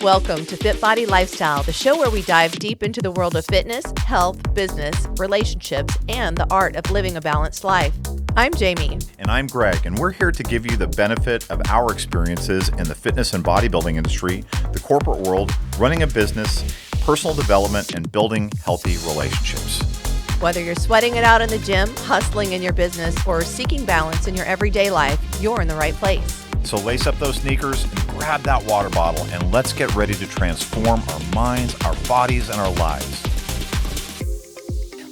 Welcome to FitBody Lifestyle, the show where we dive deep into the world of fitness, health, business, relationships, and the art of living a balanced life. I'm Jamie. And I'm Greg, and we're here to give you the benefit of our experiences in the fitness and bodybuilding industry, the corporate world, running a business, personal development, and building healthy relationships. Whether you're sweating it out in the gym, hustling in your business, or seeking balance in your everyday life, you're in the right place. So lace up those sneakers and grab that water bottle, and let's get ready to transform our minds, our bodies, and our lives.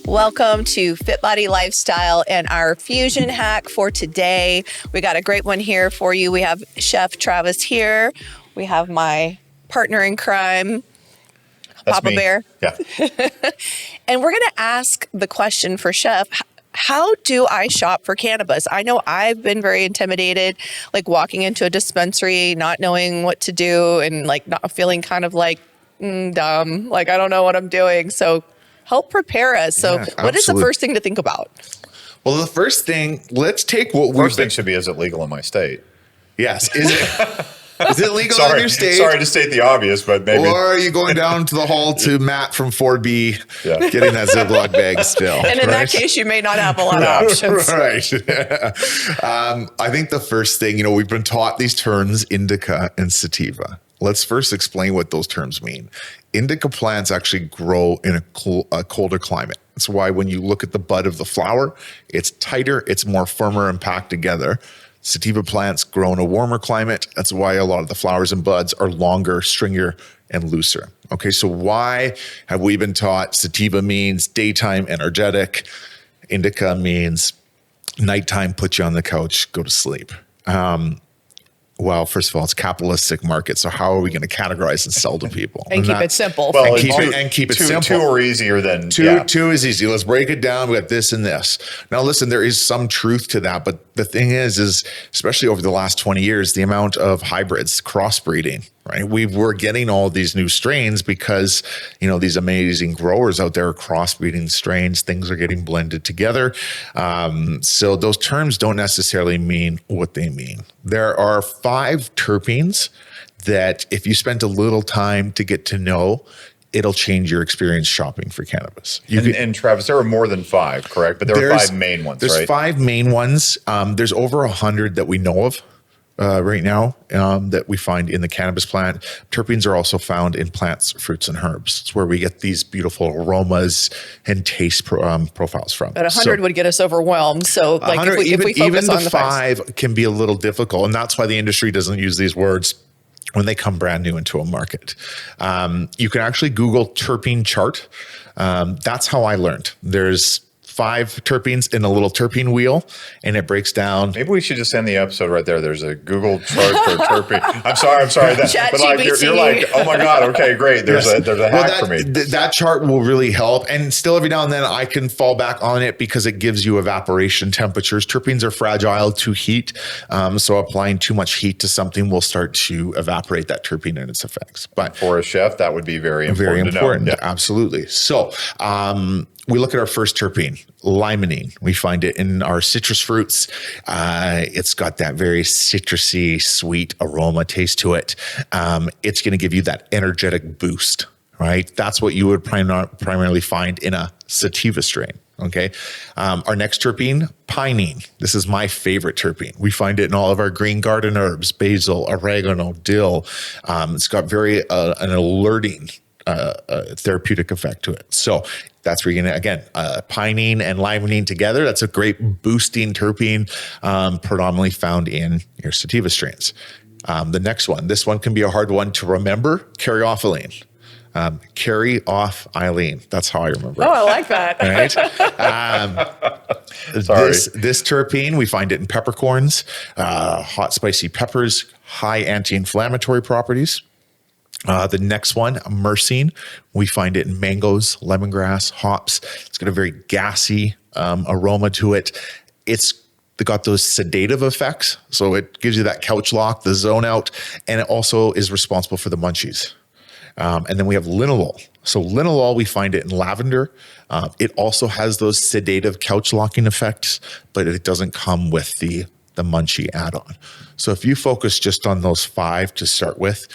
Welcome to FitBody Lifestyle and our fusion hack for today. We got a great one here for you. We have Chef Travis here. We have my partner in crime, That's Papa me. Bear. Yeah. And we're going to ask the question for Chef, how do I shop for cannabis? I know I've been very intimidated, like walking into a dispensary, not knowing what to do and like not feeling kind of like dumb, like I don't know what I'm doing. So help prepare us. So what is the first thing to think about? Well, the first thing, let's take what we've First thing should be, is it legal in my state? Yes. Is it legal in your state? Sorry to state the obvious, but maybe. Or are you going down to the hall to Matt from 4B, getting that Ziploc bag still? And in that case, you may not have a lot of options. Right. I think the first thing, we've been taught these terms, indica and sativa. Let's first explain what those terms mean. Indica plants actually grow in a colder climate. That's why when you look at the bud of the flower, it's tighter, it's more firmer and packed together. Sativa plants grow in a warmer climate. That's why a lot of the flowers and buds are longer, stringier, and looser. Okay, so why have we been taught sativa means daytime energetic, indica means nighttime, put you on the couch, go to sleep? Well, first of all, it's a capitalistic market. So how are we going to categorize and sell to people? And keep it simple. Well, and keep it simple. Two are easier than two is easy. Let's break it down. We got this and this. Now, listen, there is some truth to that, but the thing is especially over the last 20 years, the amount of hybrids, crossbreeding, right? We're getting all these new strains because, these amazing growers out there are crossbreeding strains. Things are getting blended together. So those terms don't necessarily mean what they mean. There are 5 terpenes that if you spent a little time to get to know, it'll change your experience shopping for cannabis. And Travis, there are more than 5, correct? But there are 5 main ones, right? There's 5 main ones. There's over 100 that we know of right now that we find in the cannabis plant. Terpenes are also found in plants, fruits, and herbs. It's where we get these beautiful aromas and taste profiles from. But 100 would get us overwhelmed. So like if we focus even on the 5 can be a little difficult. And that's why the industry doesn't use these words when they come brand new into a market. You can actually Google terpene chart. That's how I learned. There's 5 terpenes in a little terpene wheel, and it breaks down. Maybe we should just end the episode right there. There's a Google chart for terpene. I'm sorry. But like, you're like, oh my God, okay, great. There's a hack for me. That chart will really help. And still every now and then I can fall back on it because it gives you evaporation temperatures. Terpenes are fragile to heat. So applying too much heat to something will start to evaporate that terpene and its effects. But for a chef, that would be very important. Very important, to know. Yeah. Absolutely. So, we look at our first terpene, limonene. We find it in our citrus fruits. It's got that very citrusy, sweet aroma taste to it. It's going to give you that energetic boost, right? That's what you would primarily find in a sativa strain. Okay. Our next terpene, pinene. This is my favorite terpene. We find it in all of our green garden herbs, basil, oregano, dill. It's got very an alerting therapeutic effect to it. So that's where you're going to, again, pinene and limonene together. That's a great boosting terpene, predominantly found in your sativa strains. The next one, this one can be a hard one to remember, caryophyllene. Carry off Eileen. That's how I remember it. Oh, I like that. Right? This terpene, we find it in peppercorns, hot spicy peppers, high anti-inflammatory properties. The next one, myrcene, we find it in mangoes, lemongrass, hops. It's got a very gassy aroma to it. It's got those sedative effects. So it gives you that couch lock, the zone out, and it also is responsible for the munchies. And then we have linalool. So linalool, we find it in lavender. It also has those sedative couch locking effects, but it doesn't come with the munchie add-on. So if you focus just on those 5 to start with,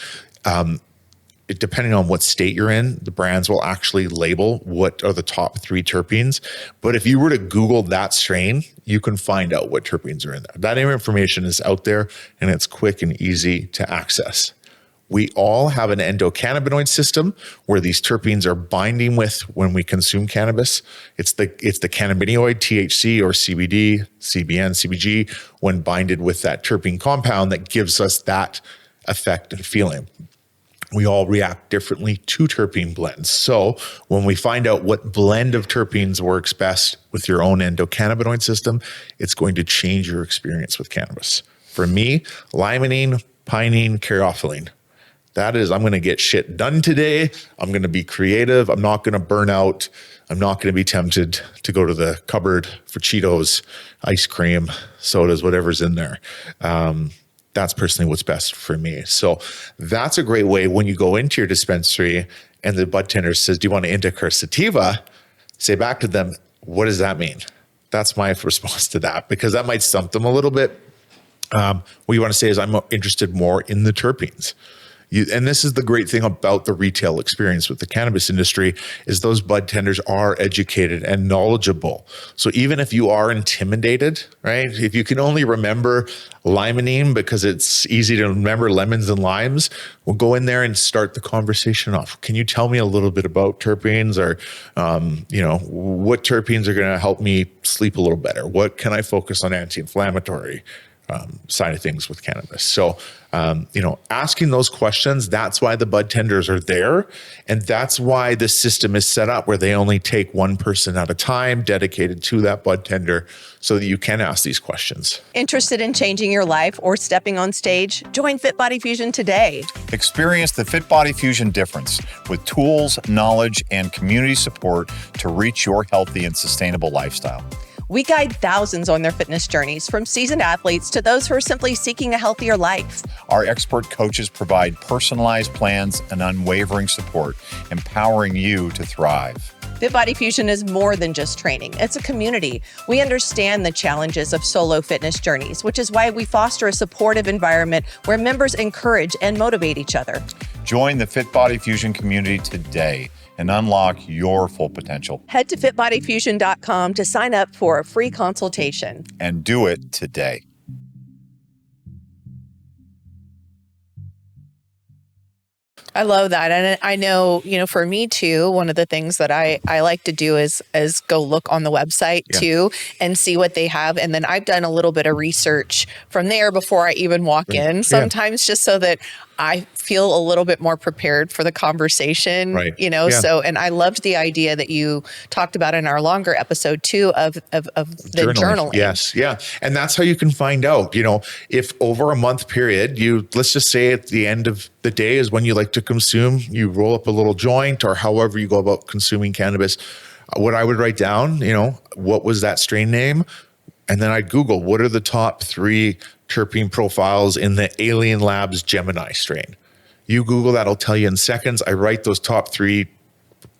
depending on what state you're in, the brands will actually label what are the top 3 terpenes. But if you were to Google that strain, you can find out what terpenes are in there. That information is out there and it's quick and easy to access. We all have an endocannabinoid system where these terpenes are binding with when we consume cannabis. It's the cannabinoid, THC or CBD, CBN, CBG, when binded with that terpene compound that gives us that effect and feeling. We all react differently to terpene blends. So when we find out what blend of terpenes works best with your own endocannabinoid system, it's going to change your experience with cannabis. For me, limonene, pinene, caryophyllene. That is, I'm going to get shit done today. I'm going to be creative. I'm not going to burn out. I'm not going to be tempted to go to the cupboard for Cheetos, ice cream, sodas, whatever's in there. That's personally what's best for me. So that's a great way when you go into your dispensary and the budtender says, do you want an indica or sativa? Say back to them, what does that mean? That's my response to that, because that might stump them a little bit. What you want to say is, I'm interested more in the terpenes. And this is the great thing about the retail experience with the cannabis industry, is those bud tenders are educated and knowledgeable. So even if you are intimidated, right? If you can only remember limonene because it's easy to remember lemons and limes, we'll go in there and start the conversation off. Can you tell me a little bit about terpenes, or, what terpenes are going to help me sleep a little better? What can I focus on anti-inflammatory side of things with cannabis? So, asking those questions, that's why the bud tenders are there. And that's why the system is set up where they only take one person at a time dedicated to that bud tender, so that you can ask these questions. Interested in changing your life or stepping on stage? Join FitBody Fusion today. Experience the FitBody Fusion difference with tools, knowledge, and community support to reach your healthy and sustainable lifestyle. We guide thousands on their fitness journeys, from seasoned athletes to those who are simply seeking a healthier life. Our expert coaches provide personalized plans and unwavering support, empowering you to thrive. FitBody Fusion is more than just training. It's a community. We understand the challenges of solo fitness journeys, which is why we foster a supportive environment where members encourage and motivate each other. Join the FitBody Fusion community today and unlock your full potential. Head to fitbodyfusion.com to sign up for a free consultation. And do it today. I love that. And I know, for me too, one of the things that I like to do is go look on the website too and see what they have. And then I've done a little bit of research from there before I even walk in, sometimes just so that I feel a little bit more prepared for the conversation, So, and I loved the idea that you talked about in our longer episode too of the journaling. Yes. Yeah. And that's how you can find out, if over a month period, let's just say at the end of the day is when you like to consume, you roll up a little joint or however you go about consuming cannabis. What I would write down, what was that strain name? And then I'd Google, what are the top 3 terpene profiles in the Alien Labs Gemini strain? You Google that, I'll tell you in seconds. I write those top 3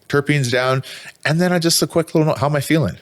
terpenes down, and then I just a quick little note, how am I feeling?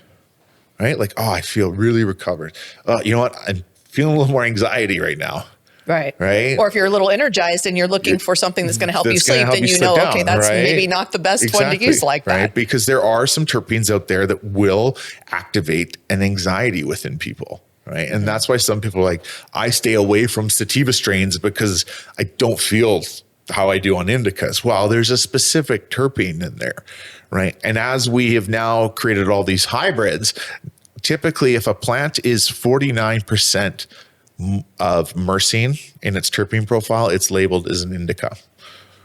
Right? Like, I feel really recovered. You know what? I'm feeling a little more anxiety right now. Right. Right. Or if you're a little energized and you're looking for something that's going to help you sleep, then okay, that's maybe not the best one to use like that. Right. Because there are some terpenes out there that will activate an anxiety within people. Right. And that's why some people are like, I stay away from sativa strains because I don't feel how I do on indicas. Well, there's a specific terpene in there. Right. And as we have now created all these hybrids, typically if a plant is 49% of myrcene in its terpene profile, it's labeled as an indica.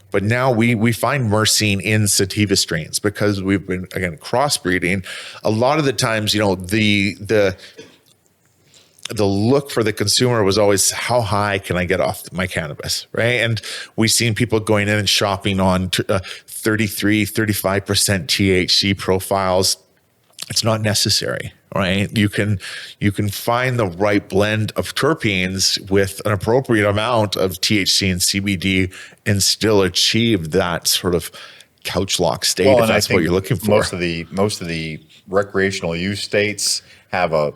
But now we find myrcene in sativa strains because we've been, again, crossbreeding. A lot of the times, the look for the consumer was always, how high can I get off my cannabis, right? And we've seen people going in and shopping on 33, 35% THC profiles. It's not necessary, right? You can find the right blend of terpenes with an appropriate amount of THC and CBD and still achieve that sort of couch lock state, if that's what you're looking for. Most of the recreational use states have a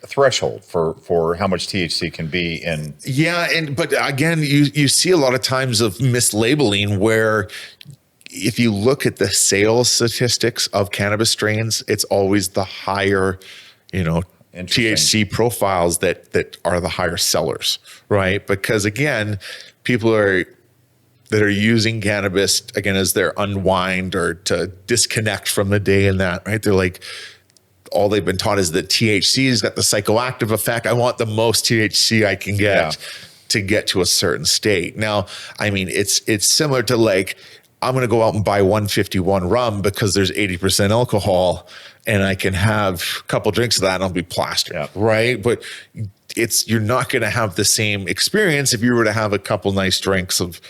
threshold for how much THC can be in. Yeah, but again, you see a lot of times of mislabeling where if you look at the sales statistics of cannabis strains, it's always the higher, THC profiles that are the higher sellers, right? Because again, people that are using cannabis again as their unwind or to disconnect from the day and that, right? They're like, all they've been taught is that THC has got the psychoactive effect. I want the most THC I can get to get to a certain state. Now, I mean, it's similar to like, I'm going to go out and buy 151 rum because there's 80% alcohol and I can have a couple drinks of that and I'll be plastered, right? But you're not going to have the same experience if you were to have a couple nice drinks of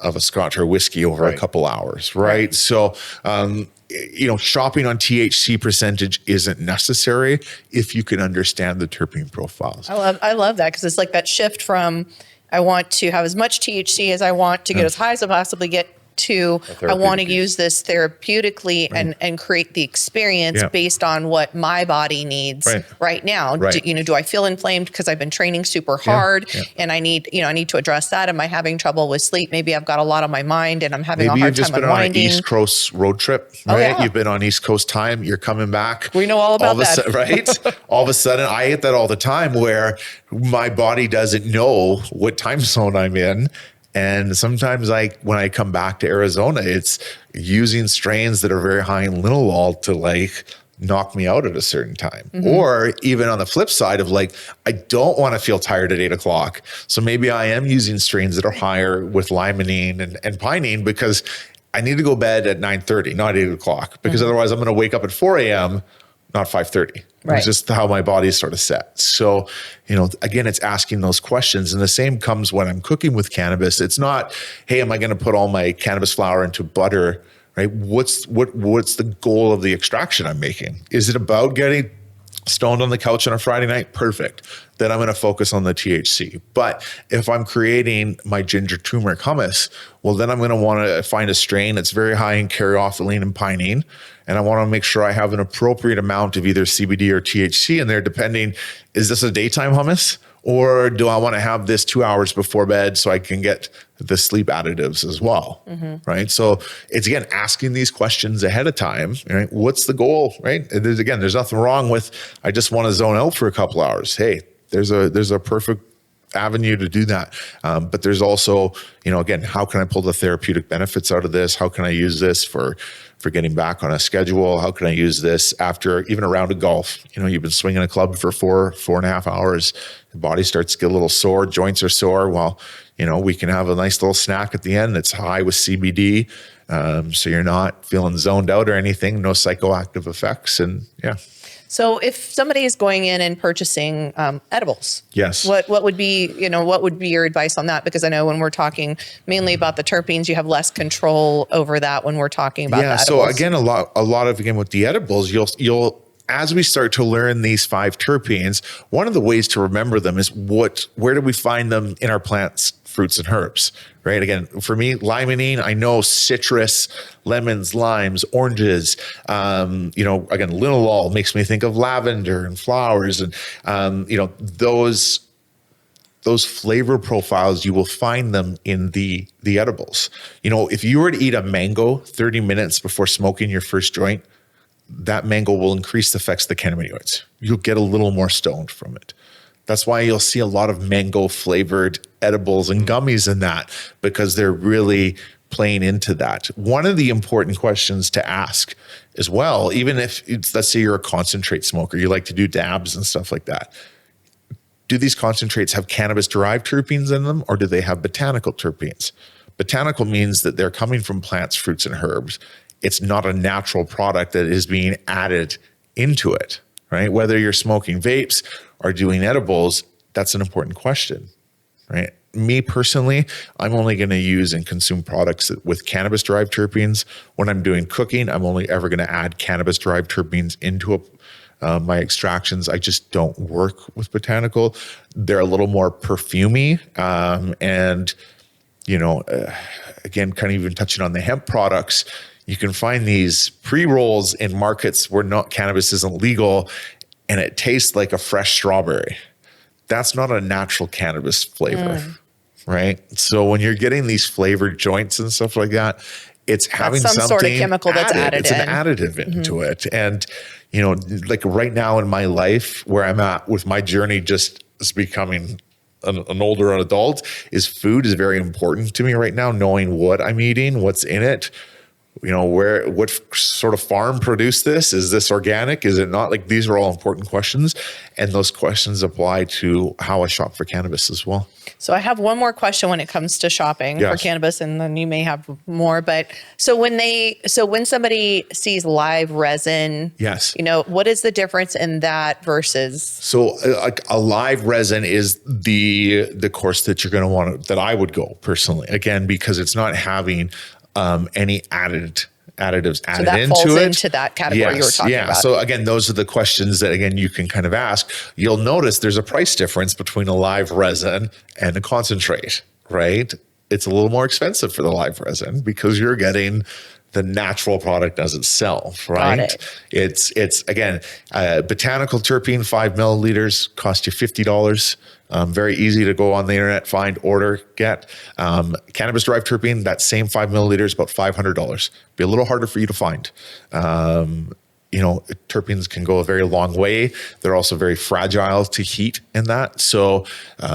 a scotch or whiskey over a couple hours, right? So, shopping on THC percentage isn't necessary if you can understand the terpene profiles. I love that because it's like that shift from I want to have as much THC as I want to get as high as I possibly get to I want to use this therapeutically and create the experience based on what my body needs right now. Right. Do I feel inflamed because I've been training super hard and I need to address that? Am I having trouble with sleep? Maybe I've got a lot on my mind and I'm having a hard time unwinding. Maybe you've just been on an East Coast road trip, right? You've been on East Coast time. You're coming back. We know all about that. Right? All of a sudden, I get that all the time where my body doesn't know what time zone I'm in. And sometimes when I come back to Arizona, it's using strains that are very high in linalool to like knock me out at a certain time. Or even on the flip side of like, I don't want to feel tired at 8 o'clock. So maybe I am using strains that are higher with limonene and pinene because I need to go bed at 9:30, not 8 o'clock, because otherwise I'm going to wake up at 4 a.m., not 5:30. Right. It's just how my body is sort of set. So, again, it's asking those questions. And the same comes when I'm cooking with cannabis. It's not, hey, am I going to put all my cannabis flower into butter, right? What's the goal of the extraction I'm making? Is it about getting stoned on the couch on a Friday night? Perfect. Then I'm going to focus on the THC. But if I'm creating my ginger turmeric hummus, well, then I'm going to want to find a strain that's very high in caryophyllene and pinene. And I want to make sure I have an appropriate amount of either CBD or THC in there, depending, is this a daytime hummus? Or do I want to have this 2 hours before bed so I can get the sleep additives as well, right? So it's, again, asking these questions ahead of time, right? What's the goal, right? There's nothing wrong with, I just want to zone out for a couple hours. Hey, there's a perfect avenue to do that. But there's also, again, how can I pull the therapeutic benefits out of this? How can I use this for getting back on a schedule? How can I use this after even a round of golf? You've been swinging a club for 4.5 hours. The body starts to get a little sore. Joints are sore. Well, we can have a nice little snack at the end that's high with CBD. So you're not feeling zoned out or anything, no psychoactive effects. And So if somebody is going in and purchasing edibles, yes, what would be your advice on that? Because I know when we're talking mainly about the terpenes, you have less control over that when we're talking about the edibles. So again, a lot of with the edibles, you'll as we start to learn these 5 terpenes, one of the ways to remember them is where do we find them in our plants, fruits, and herbs, right? Again, for me, limonene, I know citrus, lemons, limes, oranges, again, linalool makes me think of lavender and flowers and, those flavor profiles, you will find them in the edibles. If you were to eat a mango 30 minutes before smoking your first joint, that mango will increase the effects of the cannabinoids. You'll get a little more stoned from it. That's why you'll see a lot of mango flavored edibles and gummies in that, because they're really playing into that. One of the important questions to ask as well, even if let's say you're a concentrate smoker, you like to do dabs and stuff like that. Do these concentrates have cannabis derived terpenes in them, or do they have botanical terpenes? Botanical means that they're coming from plants, fruits, and herbs. It's not a natural product that is being added into it, right? Whether you're smoking vapes or doing edibles, that's an important question, right? Me personally, I'm only going to use and consume products with cannabis-derived terpenes. When I'm doing cooking, I'm only ever going to add cannabis-derived terpenes into my extractions. I just don't work with botanical. They're a little more perfumey, and again, kind of even touching on the hemp products. You can find these pre-rolls in markets where cannabis isn't legal, and it tastes like a fresh strawberry. That's not a natural cannabis flavor, right? So when you're getting these flavored joints and stuff like that, it's having some something sort of chemical that's added It's an additive into it. And, like right now in my life where I'm at with my journey just as becoming an older adult, is food is very important to me right now, knowing what I'm eating, what's in it, what sort of farm produced this? Is this organic? Is it not? Like, these are all important questions. And those questions apply to how I shop for cannabis as well. So I have one more question when it comes to shopping for cannabis, and then you may have more. But so when somebody sees live resin, what is the difference in that versus? So a live resin is the course that you're going to want, that I would go personally, again, because it's not having any additives added into it. So that falls into that category you were talking about. So again, those are the questions that, again, you can kind of ask. You'll notice there's a price difference between a live resin and a concentrate, right? It's a little more expensive for the live resin because you're getting the natural product as itself, right? It's again, botanical terpene, 5 milliliters, cost you $50. Very easy to go on the internet, find, order, get. Cannabis derived terpene, that same 5 milliliters, about $500. Be a little harder for you to find. Terpenes can go a very long way. They're also very fragile to heat in that. So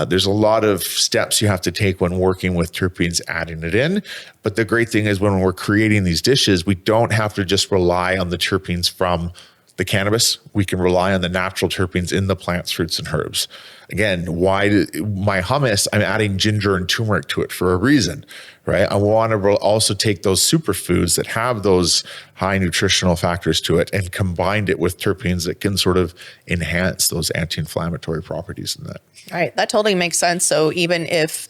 there's a lot of steps you have to take when working with terpenes, adding it in. But the great thing is when we're creating these dishes, we don't have to just rely on the terpenes from the cannabis. We can rely on the natural terpenes in the plants, fruits, and herbs. Again, my hummus, I'm adding ginger and turmeric to it for a reason, right? I want to also take those superfoods that have those high nutritional factors to it and combine it with terpenes that can sort of enhance those anti-inflammatory properties in that. All right, that totally makes sense. So even if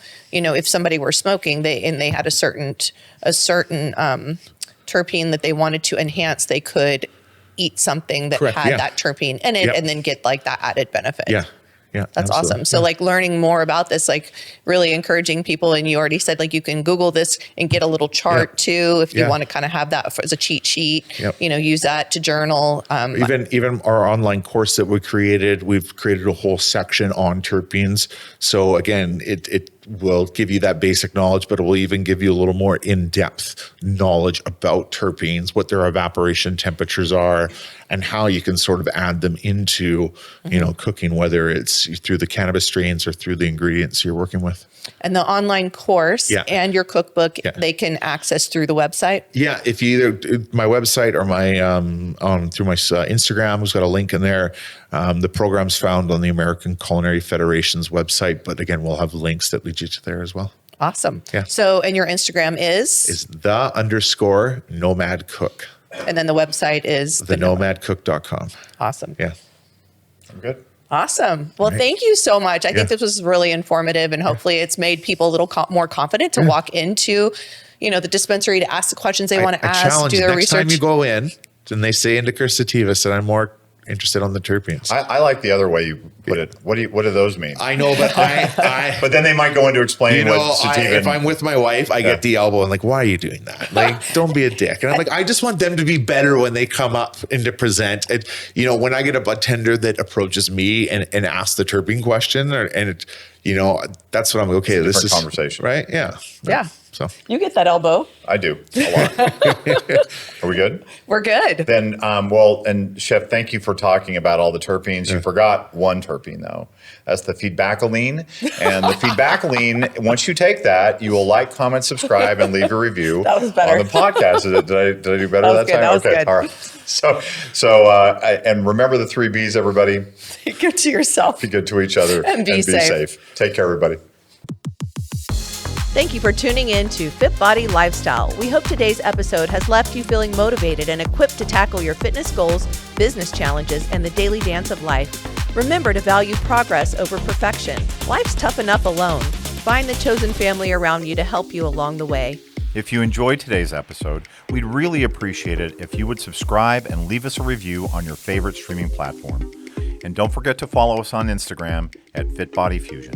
somebody were smoking, they had a certain terpene that they wanted to enhance, they could eat something that had that terpene in it and then get like that added benefit. Yeah, that's awesome. So like learning more about this, like really encouraging people. And you already said, like, you can Google this and get a little chart too, if you want to kind of have that as a cheat sheet, use that to journal. Even our online course that we've created a whole section on terpenes. So again, it will give you that basic knowledge, but it will even give you a little more in-depth knowledge about terpenes, what their evaporation temperatures are, and how you can sort of add them into, cooking, whether it's through the cannabis strains or through the ingredients you're working with. And the online course and your cookbook, they can access through the website? Yeah, if you either my website or my through my Instagram, who's got a link in there. The program's found on the American Culinary Federation's website, but again, we'll have links that lead you to there as well. Awesome. Yeah. So, and your Instagram is _Nomad Cook. And then the website is nomadcook.com. Awesome. Yeah. I'm good. Awesome. Well, thank you so much. I think this was really informative, and hopefully it's made people a little more confident to walk into, the dispensary, to ask the questions they want to ask, do their research. Next time you go in and they say indica sativas, and I'm more interested on the terpenes. I like the other way you put it. What do those mean? I know, but but then they might go into explaining what sativa. If I'm with my wife, I get the elbow and like, why are you doing that? Like, don't be a dick. And I'm like, I just want them to be better when they come up and to present. And when I get a budtender that approaches me and asks the terpene question, that's what I'm like, okay, this is conversation, right? Yeah. Yeah. So you get that elbow. I do a lot. Are we good? We're good. Then, and Chef, thank you for talking about all the terpenes. You forgot one terpene though. That's the feedbackoline. And the feedbackoline, once you take that, you will like, comment, subscribe, and leave a review that was better. on the podcast. Did I do better that time? That was good. All right. So, and remember the 3 B's, everybody. Be good to yourself. Be good to each other. And be safe. Take care, everybody. Thank you for tuning in to FitBody Lifestyle. We hope today's episode has left you feeling motivated and equipped to tackle your fitness goals, business challenges, and the daily dance of life. Remember to value progress over perfection. Life's tough enough alone. Find the chosen family around you to help you along the way. If you enjoyed today's episode, we'd really appreciate it if you would subscribe and leave us a review on your favorite streaming platform. And don't forget to follow us on Instagram at FitBody Fusion.